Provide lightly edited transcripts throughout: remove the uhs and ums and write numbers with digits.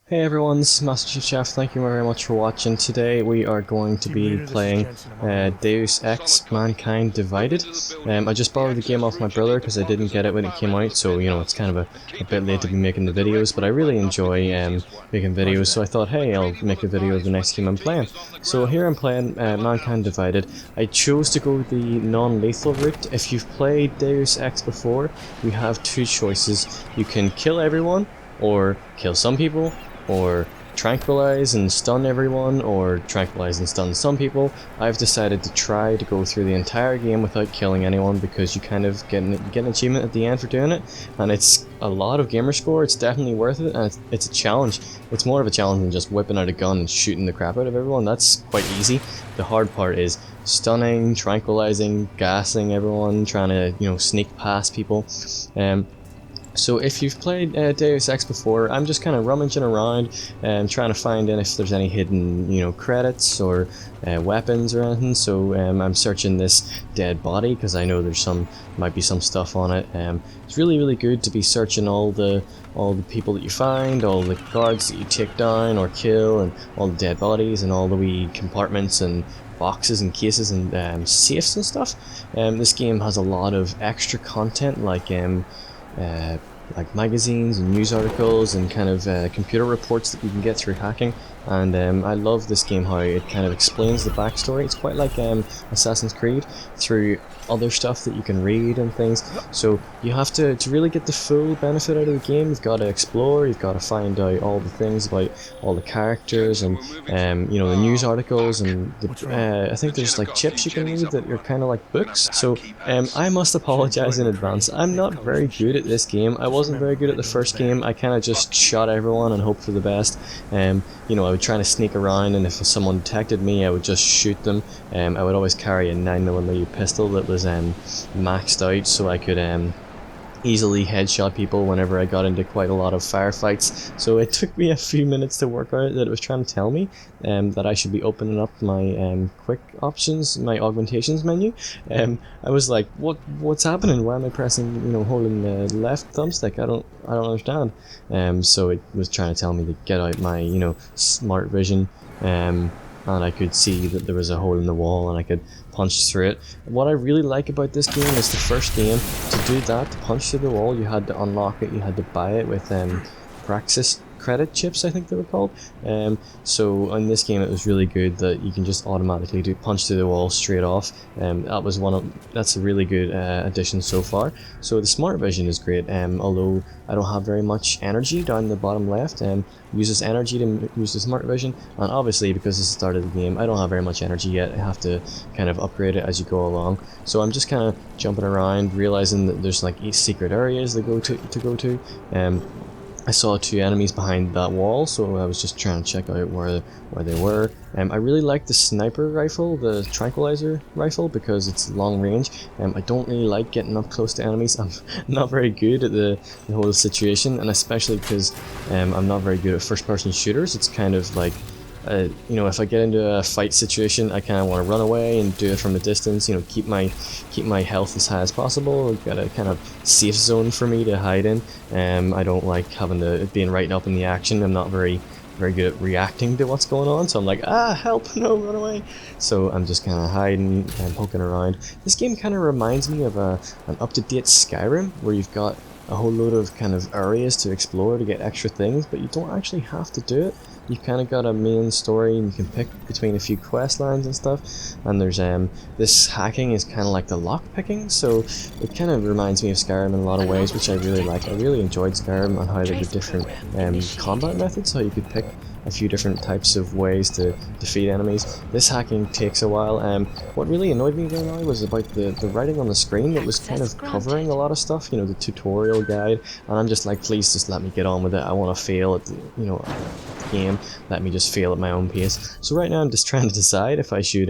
Hey everyone, this is Master Chief Chef. Thank you very much for watching. Today we are going to be playing Deus Ex Mankind Divided. I just borrowed the game off my brother because I didn't get it when it came out, so you know it's kind of a bit late to be making the videos, but I really enjoy making videos, so I thought, hey, I'll make a video of the next game I'm playing. So here I'm playing Mankind Divided. I chose to go the non-lethal route. If you've played Deus Ex before, you have two choices. You can kill everyone, or kill some people, or tranquilize and stun everyone, or tranquilize and stun some people. I've decided to try to go through the entire game without killing anyone because you kind of get an achievement at the end for doing it, and it's a lot of gamer score. It's definitely worth it, and it's a challenge. It's more of a challenge than just whipping out a gun and shooting the crap out of everyone. That's quite easy. The hard part is stunning, tranquilizing, gassing everyone, trying to sneak past people. So if you've played Deus Ex before, I'm just kind of rummaging around and trying to find if there's any hidden, credits or weapons or anything. So I'm searching this dead body because I know might be some stuff on it. It's really good to be searching all the people that you find, all the guards that you take down or kill, and all the dead bodies and all the wee compartments and boxes and cases and safes and stuff. This game has a lot of extra content uh, like magazines and news articles and kind of computer reports that you can get through hacking. And I love this game, how it kind of explains the backstory. It's quite like Assassin's Creed, through other stuff that you can read and things. So you have to really get the full benefit out of the game, you've got to explore, you've got to find out all the things about all the characters and the news articles, and I think there's like chips you can read that are kind of like books. So I must apologize in advance. I'm not very good at this game. I wasn't very good at the first game. I kind of just shot everyone and hoped for the best. I would try to sneak around, and if someone detected me, I would just shoot them. I would always carry a 9mm pistol that was maxed out, so I could easily headshot people whenever I got into quite a lot of firefights. So it took me a few minutes to work out that it was trying to tell me that I should be opening up my quick options, my augmentations menu. I was like, what's happening? Why am I pressing, holding the left thumbstick? I don't understand. So it was trying to tell me to get out my, smart vision. And I could see that there was a hole in the wall and I could punch through it. What I really like about this game is the first game, to do that, to punch through the wall, you had to unlock it, you had to buy it with Praxis credit chips, I think they were called. So in this game it was really good that you can just automatically punch through the wall straight off. That's a really good addition so far. So the smart vision is great, although I don't have very much energy down the bottom left. Uses energy to use the smart vision, and obviously because it's the start of the game I don't have very much energy yet. I have to kind of upgrade it as you go along. So I'm just kind of jumping around, realizing that there's like 8 secret areas to go to. I saw 2 enemies behind that wall, so I was just trying to check out where they were. I really like the sniper rifle, the tranquilizer rifle, because it's long range. I don't really like getting up close to enemies. I'm not very good at the whole situation, and especially because I'm not very good at first-person shooters. It's kind of like, if I get into a fight situation, I kind of want to run away and do it from a distance. Keep my health as high as possible. I've got a kind of safe zone for me to hide in. I don't like having it being right up in the action. I'm not very good at reacting to what's going on, so I'm like, help, no, run away. So I'm just kind of hiding and poking around. This game kind of reminds me of an up-to-date Skyrim, where you've got a whole load of kind of areas to explore to get extra things, but you don't actually have to do it. You've kind of got a main story and you can pick between a few quest lines and stuff, and there's this hacking is kind of like the lock picking, so it kind of reminds me of Skyrim in a lot of ways, which I really like. I really enjoyed Skyrim on how there were different combat methods, how you could pick a few different types of ways to defeat enemies. This hacking takes a while. What really annoyed me right now was about the writing on the screen that was kind of covering a lot of stuff, the tutorial guide, and I'm just like, please just let me get on with it. I want to fail at the game. Let me just fail at my own pace. So right now I'm just trying to decide if I should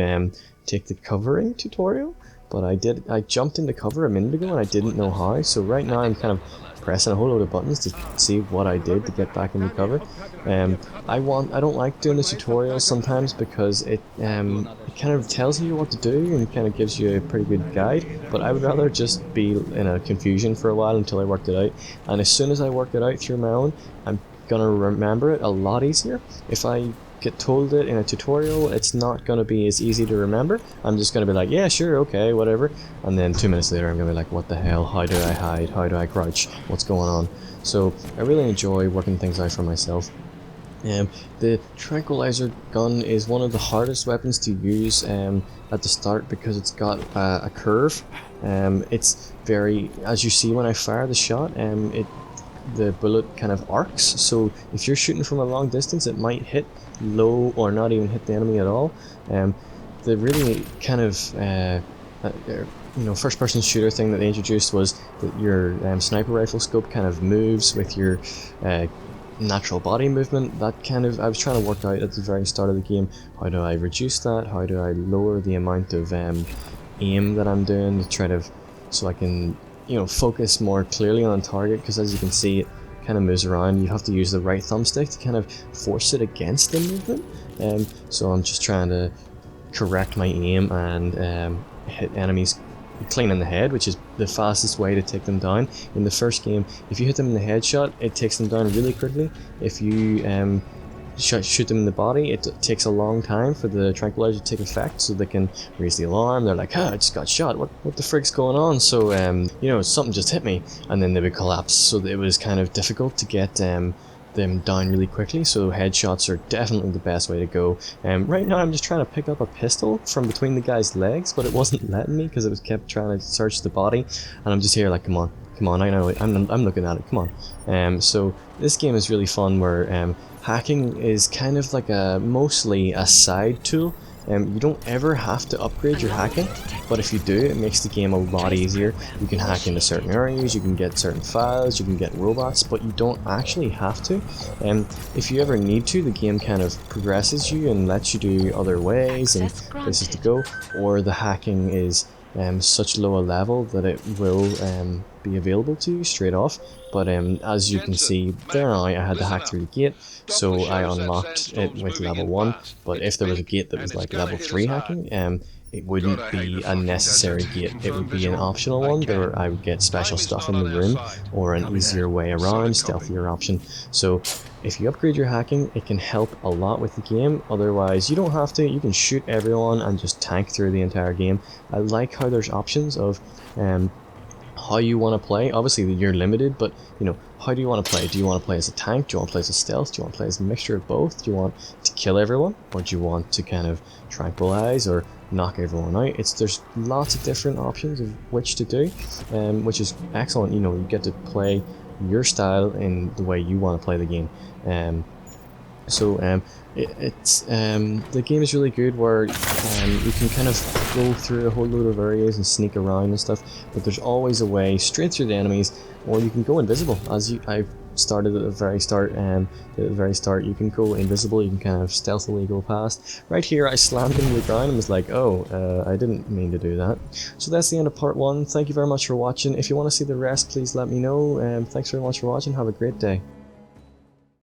take the covering tutorial, but I jumped into cover a minute ago and I didn't know how, so right now I'm kind of pressing a whole load of buttons to see what I did to get back into cover. I don't like doing the tutorials sometimes because it kind of tells you what to do and kind of gives you a pretty good guide, but I would rather just be in a confusion for a while until I worked it out, and as soon as I work it out through my own, I'm gonna remember it a lot easier. If I get told it in a tutorial, it's not gonna be as easy to remember. I'm just gonna be like, yeah, sure, okay, whatever, and then 2 minutes later I'm gonna be like, what the hell, how do I hide, how do I crouch, what's going on? So I really enjoy working things out for myself. The tranquilizer gun is one of the hardest weapons to use at the start because it's got a curve. It's very, as you see when I fire the shot, the bullet kind of arcs, so if you're shooting from a long distance it might hit low or not even hit the enemy at all. The really kind of first person shooter thing that they introduced was that your sniper rifle scope kind of moves with your natural body movement. That kind of, I was trying to work out at the very start of the game, how do I reduce that, how do I lower the amount of aim that I'm doing to try to, so I can focus more clearly on target, because as you can see it kind of moves around. You have to use the right thumbstick to kind of force it against the movement, so I'm just trying to correct my aim and hit enemies clean in the head, which is the fastest way to take them down. In the first game, if you hit them in the headshot, it takes them down really quickly. If you shoot them in the body, it takes a long time for the tranquilizer to take effect, so they can raise the alarm. They're like, I just got shot, what the frick's going on? So something just hit me, and then they would collapse. So it was kind of difficult to get them down really quickly, so headshots are definitely the best way to go. Right now I'm just trying to pick up a pistol from between the guy's legs, but it wasn't letting me because it was kept trying to search the body, and I'm just here like, come on, I know it, I'm looking at it, come on. So this game is really fun, where hacking is kind of like mostly a side tool. You don't ever have to upgrade your hacking, but if you do, it makes the game a lot easier. You can hack into certain areas, you can get certain files, you can get robots, but you don't actually have to. If you ever need to, the game kind of progresses you and lets you do other ways and places to go, or the hacking is such low a level that it will be available to you straight off. But as you can see there now, I had to hack through the gate, so I unlocked it with level 1, but if there was a gate that was like level 3 hacking, it wouldn't be a necessary gate, it would be an optional one where I would get special stuff in the room, or an easier way around, stealthier option. So if you upgrade your hacking, it can help a lot with the game. Otherwise you don't have to, you can shoot everyone and just tank through the entire game. I like how there's options of how you want to play. Obviously you're limited, but how do you want to play? Do you want to play as a tank? Do you want to play as a stealth? Do you want to play as a mixture of both? Do you want to kill everyone, or do you want to kind of tranquilize or knock everyone out? There's lots of different options of which to do, which is excellent. You get to play your style in the way you want to play the game. The game is really good, where you can kind of go through a whole load of areas and sneak around and stuff, but there's always a way straight through the enemies, or you can go invisible. I've started at the very start, you can go invisible, you can kind of stealthily go past. Right here I slammed into the ground and was like, oh, I didn't mean to do that. So that's the end of part 1. Thank you very much for watching. If you want to see the rest, please let me know. Thanks very much for watching. Have a great day.